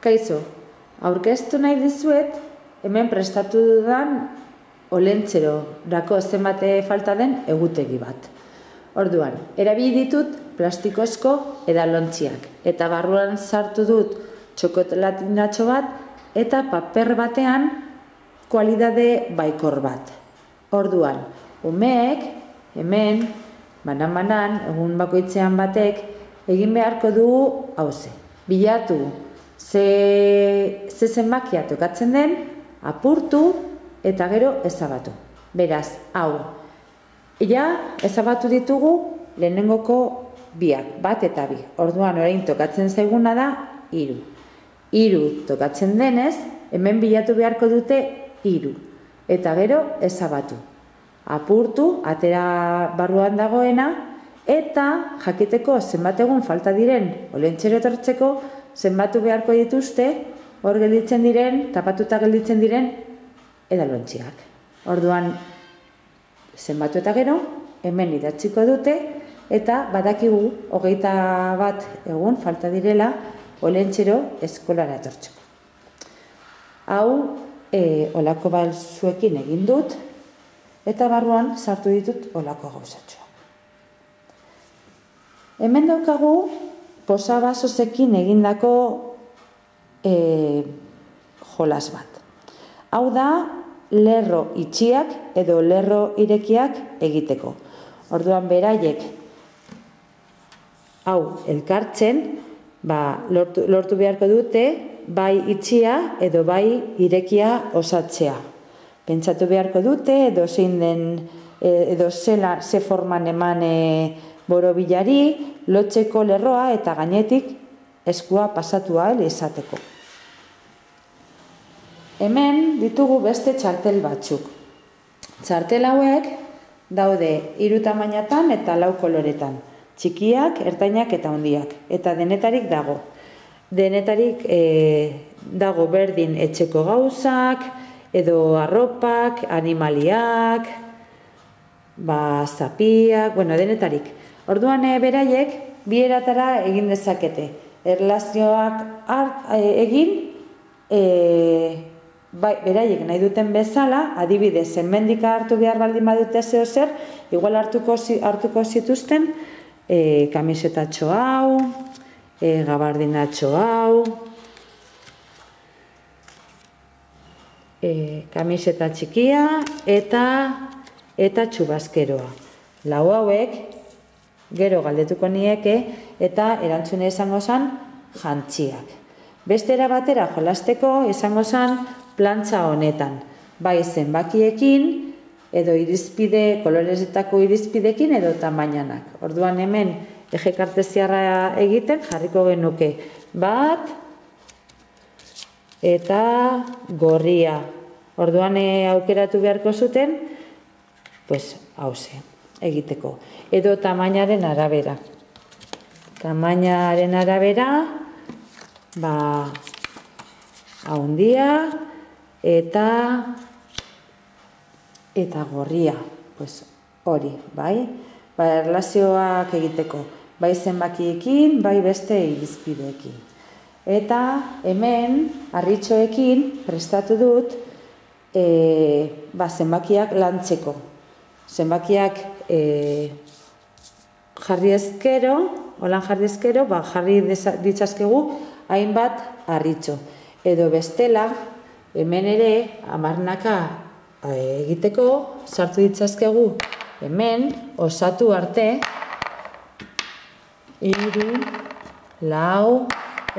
Kaixo, aurkeztu nahi dizuet, hemen prestatu dudan olentzerorako zenbate falta den egutegi bat. Orduan, erabili ditut plastikozko edalontziak, eta barruan sartu dut txokolatinatxo bat, eta paper batean kualidade baikor bat. Orduan, umeek, hemen, banan-banan, egun bakoitzean batek, egin beharko dugu hauze. Bilatu, ze zenbakia tokatzen den, apurtu eta gero ezabatu. Beraz, hau, ezabatu ditugu lehenengoko biak, bat eta bi. Orduan, orain tokatzen zaiguna da, 3. 3 tokatzen denez, hemen bilatu beharko dute 3. Eta gero ezabatu. Apurtu, atera barruan dagoena, eta jakiteko zenbat egun falta diren olentzero etortzeko, zenbatu beharko dituzte, hor gelditzen diren, tapatuta gelditzen diren, edalontziak. Orduan, zenbatu eta gero, hemen idatziko dute, eta badakigu, 21 egun falta direla, olentzero eskolara etortzeko. Hau, olako balzuekin egin dut, eta barruan sartu ditut olako gauzatxoa. Hemen daukagu, posabasozekin egindako jolas bat. Hau da, lerro itxiak edo lerro irekiak egiteko. Orduan beraiek, hau elkartzen, lortu beharko dute, bai itxia edo bai irekia osatzea. Pentsatu beharko dute, edo zein den, edo ze forman eman borobilari, lotzeko lerroa eta gainetik eskua pasatu ahal izateko. Hemen ditugu beste txartel batzuk. Txartel hauek daude 3 tamainatan eta 4 koloretan. Txikiak, ertainak eta handiak. Eta denetarik dago. Denetarik dago berdin etxeko gauzak, edo arropak, animaliak, zapiak, denetarik. Orduan beraiek bi eratara egin dezakete. Erlazioak egin, beraiek nahi duten bezala, adibidez, hemendik hartu behar baldin badute zeo zer, igual hartuko zituzten kamisetatxo hau, gabardinatxo hau, kamiseta txikia eta txubazkeroa. Lau hauek, gero galdetuko nieke, eta erantzune izango zen jantziak. Beste era batera jolasteko izango zen plantxa honetan. Bai zenbakiekin, edo irizpide, koloresetako irizpidekin edo tamainanak. Orduan hemen eje kartesiarra egiten jarriko genuke bat eta gorria. Orduan aukeratu beharko zuten, hauze, egiteko. Edo tamainaren arabera. Tamainaren arabera, haundia eta gorria. Hori, bai? Erlazioak egiteko. Bai zenbakiekin, bai beste irizpideekin. Eta hemen, harritxoekin, prestatu dut, zenbakiak lantzeko. Zenbakiak jarri ezkero, jarri ditzazkegu hainbat harritxo. Edo bestela, hemen ere, 10 egiteko, sartu ditzazkegu, hemen, osatu arte, 3, 4,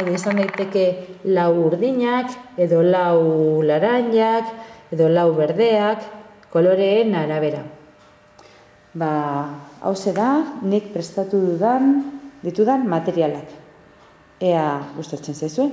edo izan daiteke 4 urdinak, edo 4 laranjak, edo 4 berdeak, koloreen arabera. Hauze da, nik prestatu ditudan materialak. Ea gustatzen zaizuen?